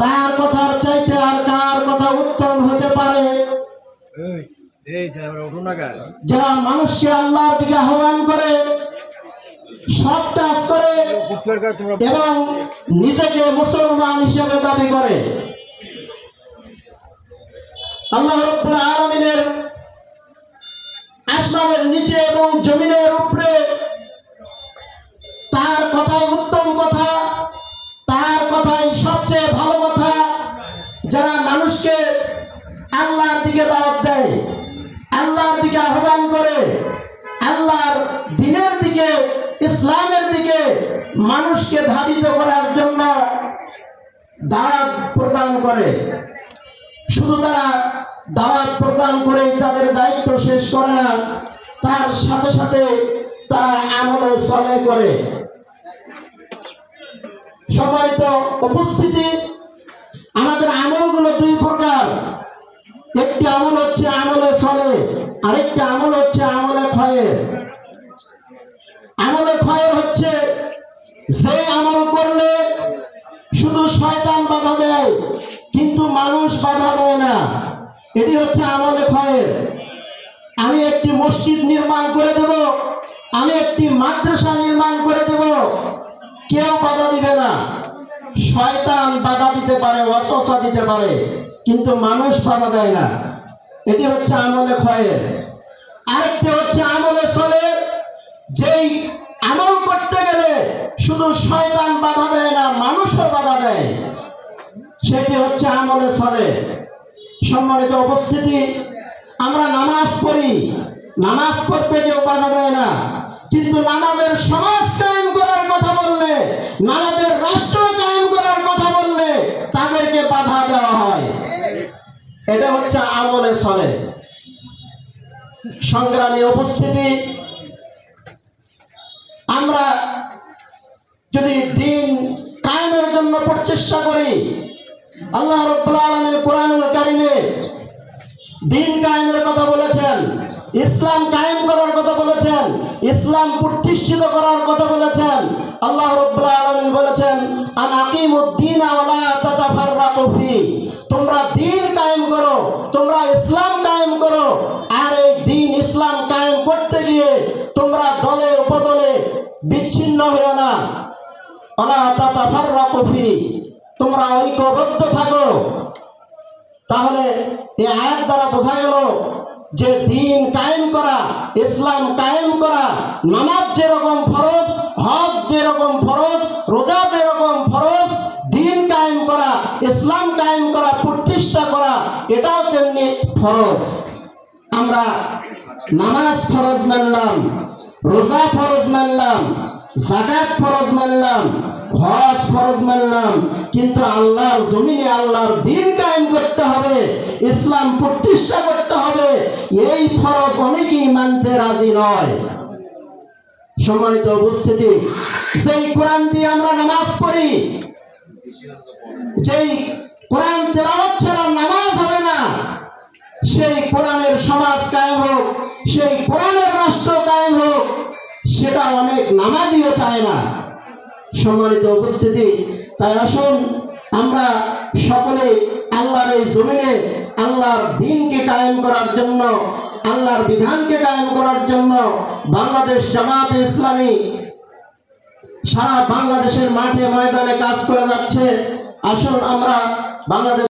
তার কথার চাইতে আর কার কথা উত্তম হতে পারে? যারা মানুষকে আল্লাহর দিকে আহ্বান করে, সৎ কাজ করে এবং নিজেকে মুসলমান হিসেবে দাবি করে। আল্লাহ রাব্বুল আলামিনের আসমানের নিচে এবং জমিনের উপরে তার কথাই উত্তম কথা, তার কথাই সবচেয়ে ভালো কথা। যারা মানুষকে আল্লাহর দিকে দাওয়াত দেয়, আল্লাহর দিকে আহ্বান করে, আল্লাহর দ্বীনের দিকে, ইসলামের দিকে মানুষকে ধাবিত করার জন্য দাওয়াত প্রদান করে, শুধু তারা দাওয়াত প্রদান করে তাদের দায়িত্ব শেষ করে না, তার সাথে সাথে তারা আমলে চলে করে। সম্মানিত উপস্থিতি, আমাদের আমলগুলো দুই প্রকার। একটি আমল হচ্ছে আমলে চলে, আরেকটি আমল হচ্ছে আমলে খয়ের। আমলে খয়ের হচ্ছে যে আমল করলে শুধু শয়তান বাধা দেয় কিন্তু মানুষ বাধা দেয় না, এটি হচ্ছে আমলে খয়ের। আমি একটি মসজিদ নির্মাণ করে দেব, আমি একটি মাদ্রাসা নির্মাণ করে দেব, কেউ বাধা দিবে না। শয়তান বাধা দিতে পারে, ওয়াসওয়াসা দিতে পারে, কিন্তু মানুষ বাধা দেয় না। এটি হচ্ছে আমলে খয়ের। আরেকটি হচ্ছে আমলে চলে, যেই আমল করতে গেলে শুধু শয়তান বাধা দেয় না, মানুষও বাধা দেয়, সেটি হচ্ছে আমলে চলে। সম্মানিত উপস্থিতি, আমরা নামাজ পড়ি, নামাজ পড়তে কেউ বাধা দেয় না, কিন্তু নামাজের সমাজ কায়েম করার কথা বললে, নামাজের রাষ্ট্র কায়েম করার কথা বললে তাদেরকে বাধা দেওয়া হয়। এটা হচ্ছে আমলে চলে। সংগ্রামী উপস্থিতি, আমরা যদি দিন কায়েমের জন্য প্রচেষ্টা করি, আল্লাহ রাব্বুল আলামিন কোরআনুল কারীমে দিন কায়েমের কথা বলেছেন, ইসলাম কায়েম করার কথা বলেছেন, ইসলাম প্রতিষ্ঠিত করার কথা বলেছেন। আল্লাহ রাব্বুল আলামিন বলেছেন, আন আকিমুদ্দীন ওয়া লা তাতাফাররাকু ফি, তোমরা দিন কায়েম করো, তোমরা ইসলাম কায়েম করো। আর এই দিন ইসলাম কায়েম করতে গিয়ে তোমরা দলে উপদলে বিচ্ছিন্ন হও না, ওয়া লা তাতাফাররাকু ফি, তোমরা ঐক্যবদ্ধ থাকো। তাহলে এই আয়াত দ্বারা বোঝা গেল যে দিন কায়েম করা, ইসলাম কায়েম করা, নামাজ যেরকম ফরজ, হজ যেরকম ফরজ, রোজা যেরকম ফরজ, দিন কায়েম করা, ইসলাম কায়েম করা, প্রতিষ্ঠা করা, এটাও তেমনি ফরজ। আমরা নামাজ ফরজ মানলাম, রোজা ফরজ মানলাম, যাকাত ফরজ মানলাম, হজ ফরজ মানলাম, কিন্তু আল্লাহর জমিনে আল্লাহর দ্বীন কায়েম করতে হবে, ইসলাম প্রতিষ্ঠা করতে হবে, এই ফরজ অনেকেই মানতে রাজি নয়। সম্মানিত উপস্থিতি, যেই কোরআন দিয়ে আমরা নামাজ পড়ি, যেই কোরআন তেলাওয়াত ছাড়া নামাজ হবে না, সেই কোরআনের সমাজ কায়েম হোক, সেই কোরআনের রাষ্ট্র কায়েম হোক, সেটা অনেক নামাজিও চায় না। সম্মানিত উপস্থিতি, তাই আসুন আমরা সকলে আল্লাহর এই জমিনে আল্লাহর দ্বীনকে কায়েম করার জন্য, আল্লাহর বিধানকে কায়েম করার জন্য বাংলাদেশ জামাতে ইসলামী সারা বাংলাদেশের মাঠে ময়দানে কাজ করে যাচ্ছে। আসুন আমরা বাংলাদেশ